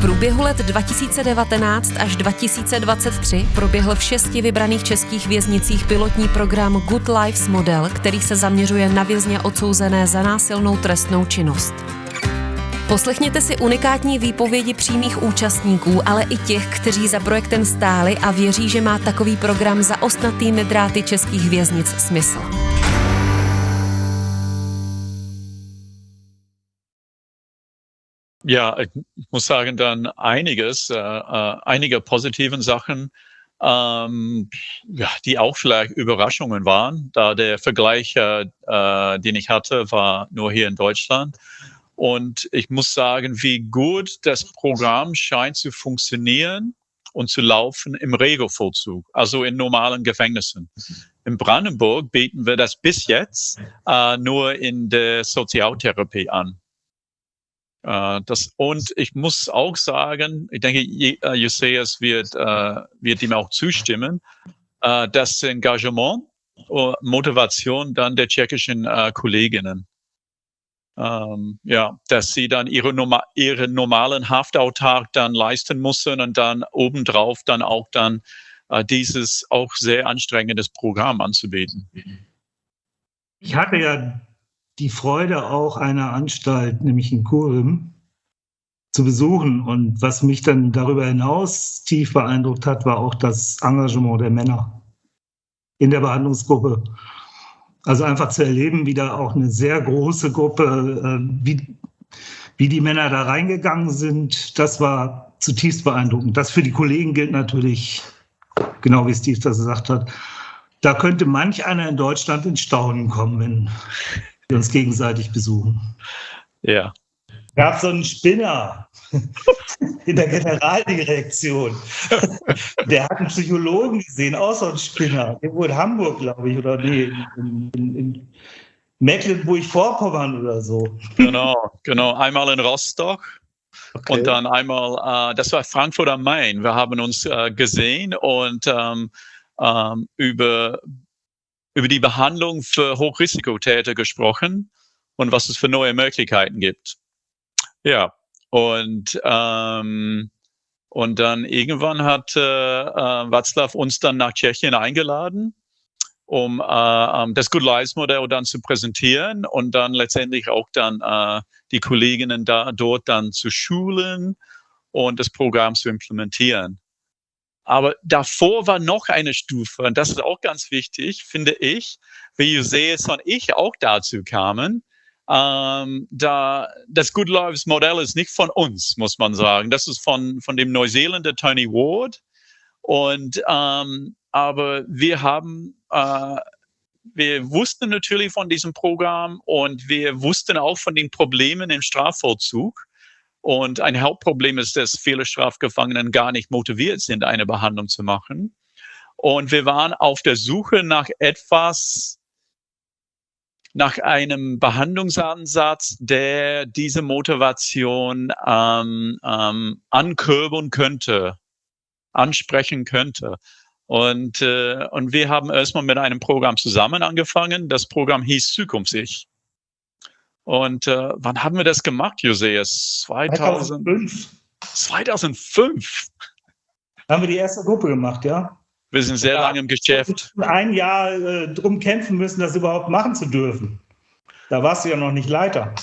průběhu let 2019 až 2023 proběhl v 6 vybraných českých věznicích pilotní program Good Lives Model, který se zaměřuje na vězně odsouzené za násilnou trestnou činnost. Poslechněte si unikátní výpovědi přímých účastníků, ale i těch, kteří za projektem stáli a věří, že má takový program za ostnatými dráty českých věznic smysl. Ja, ich muss sagen, dann einige positiven Sachen, die auch vielleicht Überraschungen waren, da der Vergleich, den ich hatte, war nur hier in Deutschland. Und ich muss sagen, wie gut das Programm scheint zu funktionieren und zu laufen im Regelvollzug, also in normalen Gefängnissen. In Brandenburg bieten wir das bis jetzt nur in der Sozialtherapie an. Und ich muss auch sagen, ich denke, Juseus wird ihm auch zustimmen, das Engagement und Motivation dann der tschechischen Kolleginnen. Dass sie dann ihren normalen Haftalltag dann leisten müssen und dann obendrauf dann auch dieses auch sehr anstrengendes Programm anzubieten. Ich hatte ja die Freude, auch eine Anstalt, nämlich in Kurim, zu besuchen. Und was mich dann darüber hinaus tief beeindruckt hat, war auch das Engagement der Männer in der Behandlungsgruppe. Also einfach zu erleben, wie da auch eine sehr große Gruppe, wie die Männer da reingegangen sind, das war zutiefst beeindruckend. Das für die Kollegen gilt natürlich, genau wie Steve das gesagt hat, da könnte manch einer in Deutschland ins Staunen kommen, wenn wir uns gegenseitig besuchen. Ja. Gab so einen Spinner in der Generaldirektion. Der hat einen Psychologen gesehen, auch so einen Spinner. Irgendwo in Hamburg, glaube ich, oder nee, in Mecklenburg-Vorpommern oder so. Genau. Einmal in Rostock. Okay. Und dann einmal, das war Frankfurt am Main. Wir haben uns gesehen und über die Behandlung für Hochrisikotäter gesprochen und was es für neue Möglichkeiten gibt. Ja, und dann irgendwann hat Václav uns dann nach Tschechien eingeladen, um das Good Lives Modell dann zu präsentieren und dann letztendlich auch dann die Kolleginnen dort dann zu schulen und das Programm zu implementieren. Aber davor war noch eine Stufe, und das ist auch ganz wichtig, finde ich, wie Juseus und ich auch dazu kamen. Da das Good Lives Modell ist nicht von uns, muss man sagen. Das ist von dem Neuseeländer Tony Ward. Und aber wir wussten natürlich von diesem Programm und wir wussten auch von den Problemen im Strafvollzug. Und ein Hauptproblem ist, dass viele Strafgefangenen gar nicht motiviert sind, eine Behandlung zu machen. Und wir waren auf der Suche nach einem Behandlungsansatz, der diese Motivation ankurbeln könnte, ansprechen könnte. Und wir haben erstmal mit einem Programm zusammen angefangen. Das Programm hieß Zukunfts-Ich. Und wann haben wir das gemacht, Juseus? 2005. 2005? Haben wir die erste Gruppe gemacht, ja? Wir sind sehr lange im Geschäft. Ein Jahr drum kämpfen müssen, das überhaupt machen zu dürfen. Da warst du ja noch nicht Leiter.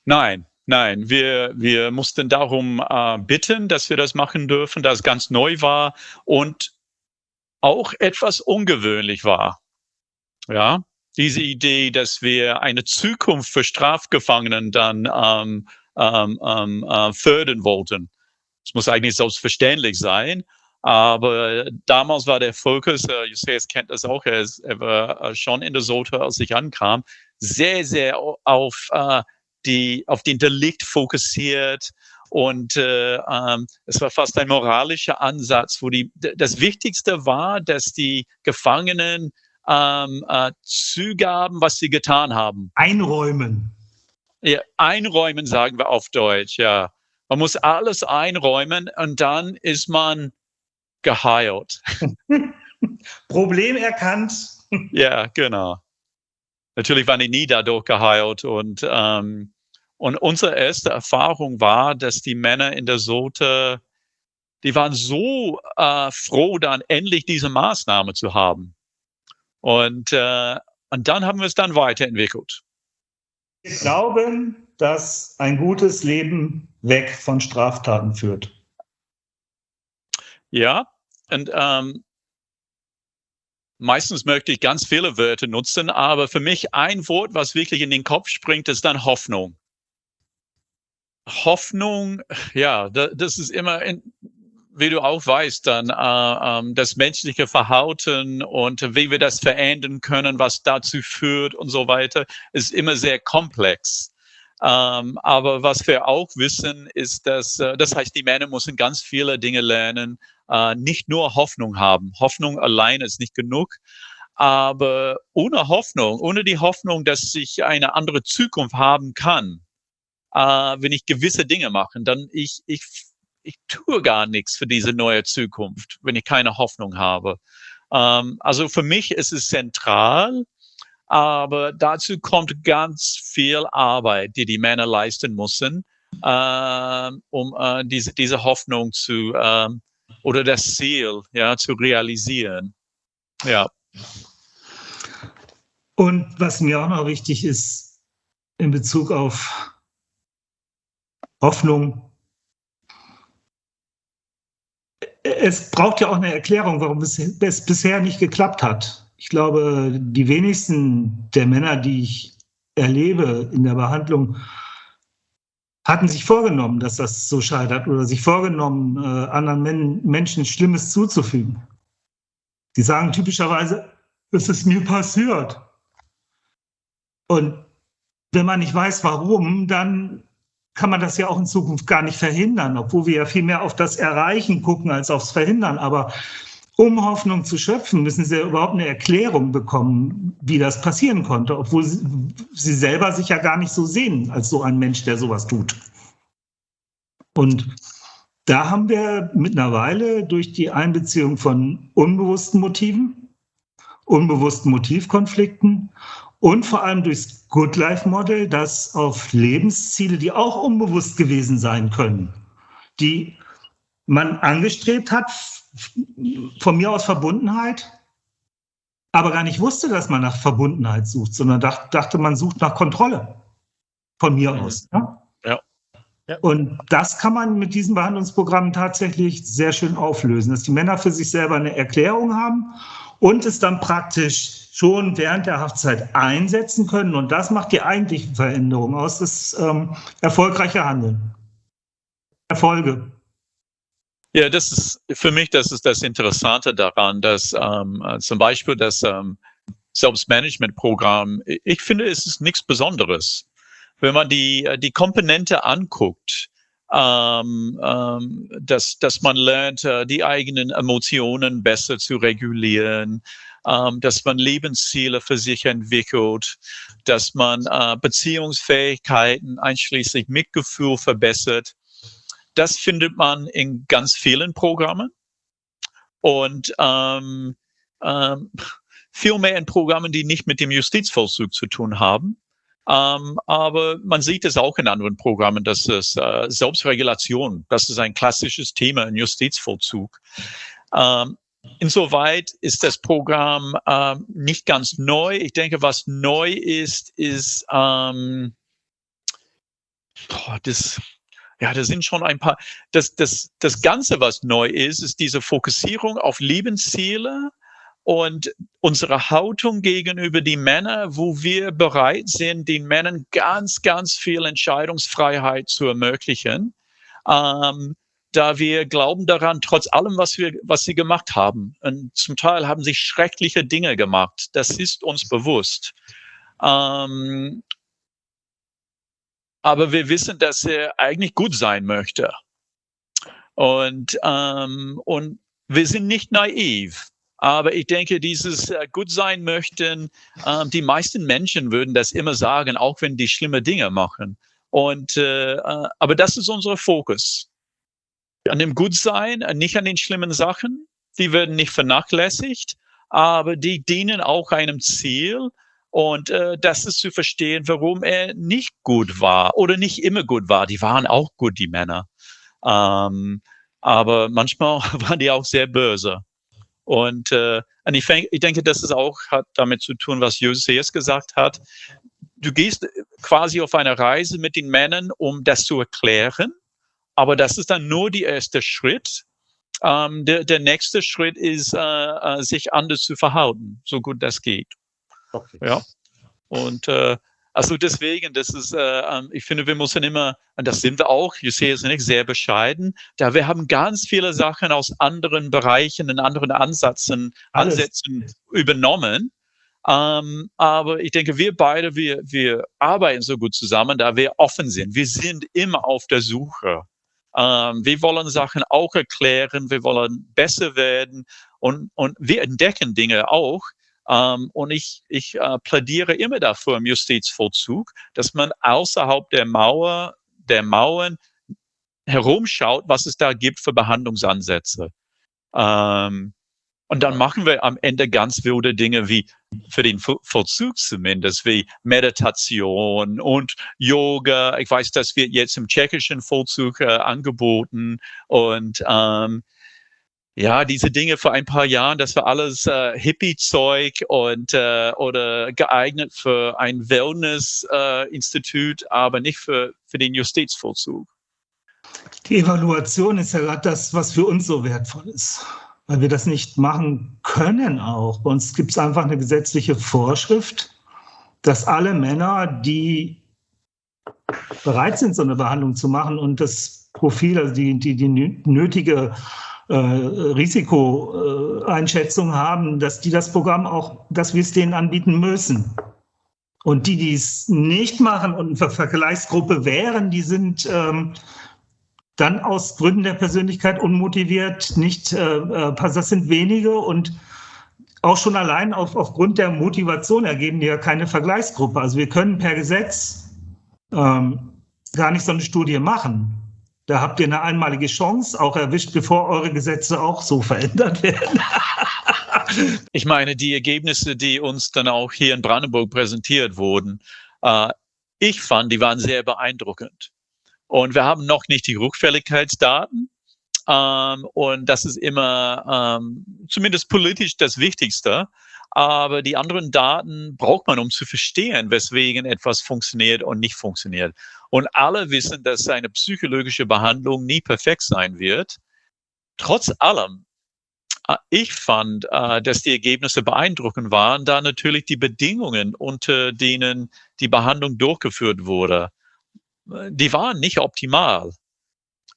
Nein. Wir mussten darum bitten, dass wir das machen dürfen, da es ganz neu war und auch etwas ungewöhnlich war. Ja, diese Idee, dass wir eine Zukunft für Strafgefangenen dann fördern wollten. Es muss eigentlich selbstverständlich sein. Aber damals war der Fokus, Juseus kennt das auch, er war schon in der Soto, als ich ankam, sehr, sehr auf den Delikt fokussiert. Und es war fast ein moralischer Ansatz, wo das Wichtigste war, dass die Gefangenen zugaben, was sie getan haben. Einräumen. Ja, einräumen sagen wir auf Deutsch, ja. Man muss alles einräumen und dann ist man geheilt. Problem erkannt. Ja, genau. Natürlich waren die nie dadurch geheilt und Und unsere erste Erfahrung war, dass die Männer in der Sorte, die waren so froh, dann endlich diese Maßnahme zu haben. Und dann haben wir es dann weiterentwickelt. Wir glauben, dass ein gutes Leben weg von Straftaten führt. Ja, und meistens möchte ich ganz viele Wörter nutzen, aber für mich ein Wort, was wirklich in den Kopf springt, ist dann Hoffnung. Hoffnung, ja, das ist immer, wie du auch weißt, dann das menschliche Verhalten und wie wir das verändern können, was dazu führt und so weiter, ist immer sehr komplex. Aber was wir auch wissen, ist, dass das heißt, die Männer müssen ganz viele Dinge lernen, nicht nur Hoffnung haben. Hoffnung allein ist nicht genug. Aber ohne Hoffnung, ohne die Hoffnung, dass ich eine andere Zukunft haben kann, wenn ich gewisse Dinge mache, dann ich tue gar nichts für diese neue Zukunft, wenn ich keine Hoffnung habe. Also für mich ist es zentral, aber dazu kommt ganz viel Arbeit, die Männer leisten müssen, um diese Hoffnung zu oder das Ziel, ja, zu realisieren. Ja. Und was mir auch noch wichtig ist in Bezug auf Hoffnung, es braucht ja auch eine Erklärung, warum es bisher nicht geklappt hat. Ich glaube, die wenigsten der Männer, die ich erlebe in der Behandlung, hatten sich vorgenommen, dass das so scheitert oder sich vorgenommen, anderen Menschen Schlimmes zuzufügen. Die sagen typischerweise, es ist mir passiert. Und wenn man nicht weiß, warum, dann kann man das ja auch in Zukunft gar nicht verhindern, obwohl wir ja viel mehr auf das Erreichen gucken als aufs Verhindern. Aber um Hoffnung zu schöpfen, müssen sie ja überhaupt eine Erklärung bekommen, wie das passieren konnte, obwohl sie selber sich ja gar nicht so sehen als so ein Mensch, der sowas tut. Und da haben wir mittlerweile durch die Einbeziehung von unbewussten Motiven, unbewussten Motivkonflikten und vor allem durchs Good Life Model, das auf Lebensziele, die auch unbewusst gewesen sein können, die man angestrebt hat, von mir aus Verbundenheit, aber gar nicht wusste, dass man nach Verbundenheit sucht, sondern dachte, man sucht nach Kontrolle von mir aus. Ja? Ja. Und das kann man mit diesen Behandlungsprogrammen tatsächlich sehr schön auflösen, dass die Männer für sich selber eine Erklärung haben und es dann praktisch schon während der Haftzeit einsetzen können. Und das macht die eigentliche Veränderung aus, das erfolgreiche Handeln. Erfolge. Ja, das ist das Interessante daran, dass zum Beispiel das Selbstmanagement-Programm, ich finde, es ist nichts Besonderes. Wenn man die Komponente anguckt, dass man lernt, die eigenen Emotionen besser zu regulieren, dass man Lebensziele für sich entwickelt, dass man Beziehungsfähigkeiten einschließlich Mitgefühl verbessert. Das findet man in ganz vielen Programmen und viel mehr in Programmen, die nicht mit dem Justizvollzug zu tun haben. Aber man sieht es auch in anderen Programmen, dass es Selbstregulation, das ist ein klassisches Thema im Justizvollzug. Insoweit ist das Programm nicht ganz neu. Ich denke, was neu ist da sind schon ein paar, das Ganze, was neu ist diese Fokussierung auf Lebensziele und unsere Haltung gegenüber den Männern, wo wir bereit sind, den Männern ganz, ganz viel Entscheidungsfreiheit zu ermöglichen, da wir glauben daran, trotz allem, was sie gemacht haben. Und zum Teil haben sie schreckliche Dinge gemacht. Das ist uns bewusst. Aber wir wissen, dass er eigentlich gut sein möchte. Und wir sind nicht naiv. Aber ich denke, dieses gut sein möchten, die meisten Menschen würden das immer sagen, auch wenn die schlimme Dinge machen. Aber das ist unser Fokus. An dem Gutsein, nicht an den schlimmen Sachen. Die werden nicht vernachlässigt, aber die dienen auch einem Ziel. Und das ist zu verstehen, warum er nicht gut war oder nicht immer gut war. Die waren auch gut, die Männer. Aber manchmal waren die auch sehr böse. Und ich denke, das ist auch, hat damit zu tun, was Josias gesagt hat. Du gehst quasi auf eine Reise mit den Männern, um das zu erklären. Aber das ist dann nur der erste Schritt. Der nächste Schritt ist, sich anders zu verhalten, so gut das geht. Okay. Ja. Und also deswegen, das ist, ich finde, wir müssen immer, und das sind wir auch, ich sehe es nicht, sehr bescheiden, da wir haben ganz viele Sachen aus anderen Bereichen, in anderen Ansätzen übernommen. Aber ich denke, wir beide, wir arbeiten so gut zusammen, da wir offen sind. Wir sind immer auf der Suche. Wir wollen Sachen auch erklären, wir wollen besser werden und wir entdecken Dinge auch. Und ich plädiere immer dafür im Justizvollzug, dass man außerhalb der Mauern herumschaut, was es da gibt für Behandlungsansätze. Und dann machen wir am Ende ganz wilde Dinge wie für den Vollzug zumindest, wie Meditation und Yoga. Ich weiß, das wird jetzt im tschechischen Vollzug angeboten. Und ja, diese Dinge vor ein paar Jahren, das war alles Hippie-Zeug und oder geeignet für ein Wellness-Institut, aber nicht für den Justizvollzug. Die Evaluation ist ja gerade das, was für uns so wertvoll ist. Weil wir das nicht machen können auch. Bei uns gibt es einfach eine gesetzliche Vorschrift, dass alle Männer, die bereit sind, so eine Behandlung zu machen und das Profil, also die nötige Risikoeinschätzung haben, dass die das Programm auch, dass wir es denen anbieten müssen. Und die es nicht machen und eine Vergleichsgruppe wären, die sind dann aus Gründen der Persönlichkeit unmotiviert, das sind wenige und auch schon allein aufgrund der Motivation ergeben die ja keine Vergleichsgruppe. Also wir können per Gesetz gar nicht so eine Studie machen. Da habt ihr eine einmalige Chance, auch erwischt, bevor eure Gesetze auch so verändert werden. Ich meine, die Ergebnisse, die uns dann auch hier in Brandenburg präsentiert wurden, ich fand, die waren sehr beeindruckend. Und wir haben noch nicht die Rückfälligkeitsdaten. Und das ist immer zumindest politisch das Wichtigste. Aber die anderen Daten braucht man, um zu verstehen, weswegen etwas funktioniert und nicht funktioniert. Und alle wissen, dass eine psychologische Behandlung nie perfekt sein wird. Trotz allem, ich fand, dass die Ergebnisse beeindruckend waren, da natürlich die Bedingungen, unter denen die Behandlung durchgeführt wurde, die waren nicht optimal.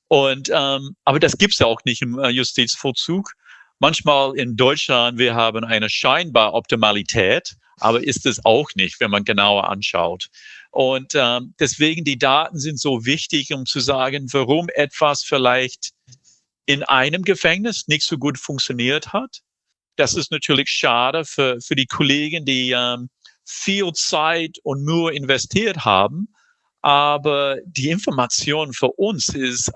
Und aber das gibt's ja auch nicht im Justizvollzug. Manchmal in Deutschland, wir haben eine scheinbar Optimalität, aber ist es auch nicht, wenn man genauer anschaut. Und deswegen die Daten sind so wichtig, um zu sagen, warum etwas vielleicht in einem Gefängnis nicht so gut funktioniert hat. Das ist natürlich schade für die Kollegen, die viel Zeit und Mühe investiert haben. Aber die Information für uns ist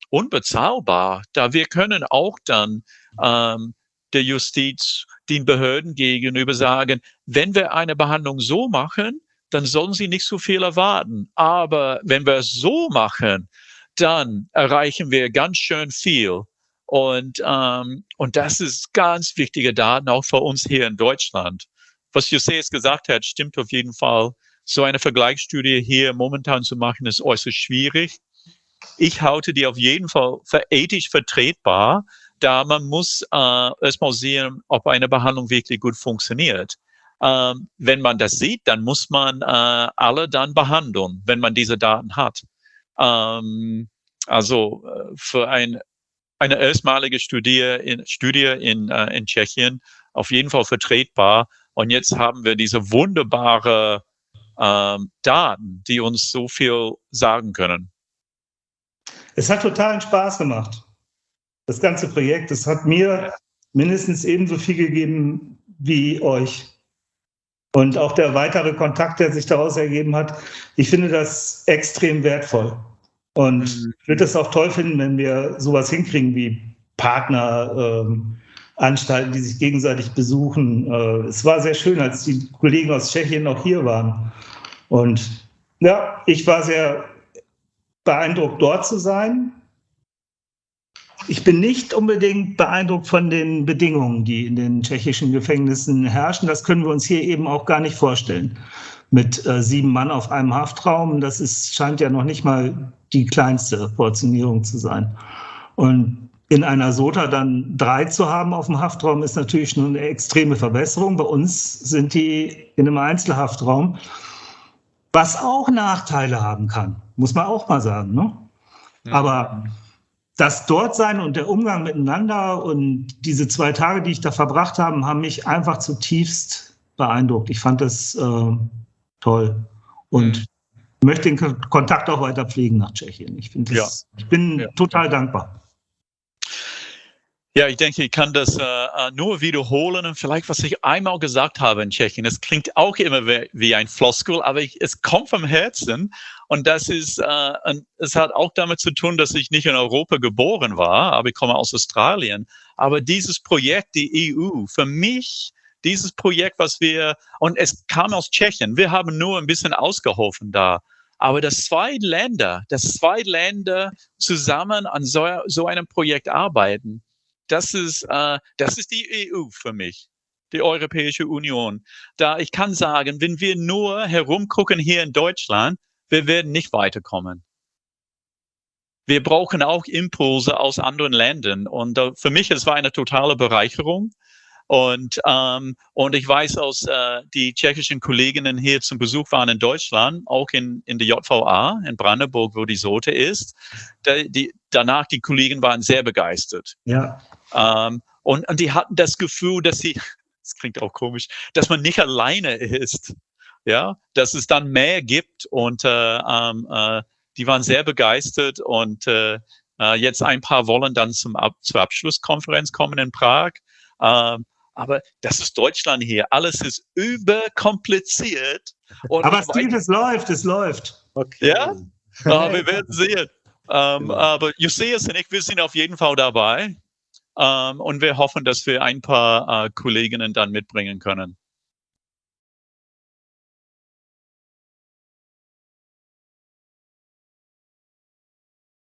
unbezahlbar, da wir können auch dann der Justiz, den Behörden gegenüber sagen, wenn wir eine Behandlung so machen, dann sollen sie nicht so viel erwarten. Aber wenn wir es so machen, dann erreichen wir ganz schön viel. Und das ist ganz wichtige Daten auch für uns hier in Deutschland. Was Josias gesagt hat, stimmt auf jeden Fall. So eine Vergleichsstudie hier momentan zu machen, ist äußerst schwierig. Ich halte die auf jeden Fall für ethisch vertretbar, da man muss erstmal sehen, ob eine Behandlung wirklich gut funktioniert. Wenn man das sieht, dann muss man alle dann behandeln, wenn man diese Daten hat. Also für eine erstmalige Studie in Tschechien auf jeden Fall vertretbar. Und jetzt haben wir diese wunderbare Daten, die uns so viel sagen können. Es hat totalen Spaß gemacht, das ganze Projekt. Es hat mir mindestens ebenso viel gegeben wie euch. Und auch der weitere Kontakt, der sich daraus ergeben hat, ich finde das extrem wertvoll. Und ich würde es auch toll finden, wenn wir sowas hinkriegen wie Partner Anstalten, die sich gegenseitig besuchen. Es war sehr schön, als die Kollegen aus Tschechien noch hier waren. Und ja, ich war sehr beeindruckt, dort zu sein. Ich bin nicht unbedingt beeindruckt von den Bedingungen, die in den tschechischen Gefängnissen herrschen. Das können wir uns hier eben auch gar nicht vorstellen. Mit 7 Mann auf einem Haftraum, scheint ja noch nicht mal die kleinste Portionierung zu sein. Und in einer SOTA dann 3 zu haben auf dem Haftraum ist natürlich schon eine extreme Verbesserung. Bei uns sind die in einem Einzelhaftraum, was auch Nachteile haben kann, muss man auch mal sagen, ne? Ja. Aber das Dortsein und der Umgang miteinander und diese 2 Tage, die ich da verbracht habe, haben mich einfach zutiefst beeindruckt. Ich fand das toll und möchte den Kontakt auch weiter pflegen nach Tschechien. Ich bin total dankbar. Ja, ich denke, ich kann das nur wiederholen und vielleicht, was ich einmal gesagt habe in Tschechien. Es klingt auch immer wie ein Floskel, aber es kommt vom Herzen und das ist, es hat auch damit zu tun, dass ich nicht in Europa geboren war, aber ich komme aus Australien. Aber dieses Projekt, die EU, für mich, dieses Projekt, und es kam aus Tschechien, wir haben nur ein bisschen ausgeholfen da. Aber dass 2 Länder zusammen an so einem Projekt arbeiten, das ist die EU für mich, die Europäische Union. Da ich kann sagen, wenn wir nur herumgucken hier in Deutschland, wir werden nicht weiterkommen. Wir brauchen auch Impulse aus anderen Ländern. Und für mich, es war eine totale Bereicherung. Und ich weiß die tschechischen Kolleginnen hier zum Besuch waren in Deutschland, auch in der JVA in Brandenburg, wo die SOTA ist. Danach die Kollegen waren sehr begeistert. Ja. Und die hatten das Gefühl, das klingt auch komisch, dass man nicht alleine ist. Ja, dass es dann mehr gibt und die waren sehr begeistert und jetzt ein paar wollen dann zur Abschlusskonferenz kommen in Prag. Aber das ist Deutschland hier. Alles ist überkompliziert. Aber Steve, es läuft. Okay. Ja, wir werden sehen. Aber Josias und ich, wir sind auf jeden Fall dabei. Und wir hoffen, dass wir ein paar Kolleginnen dann mitbringen können.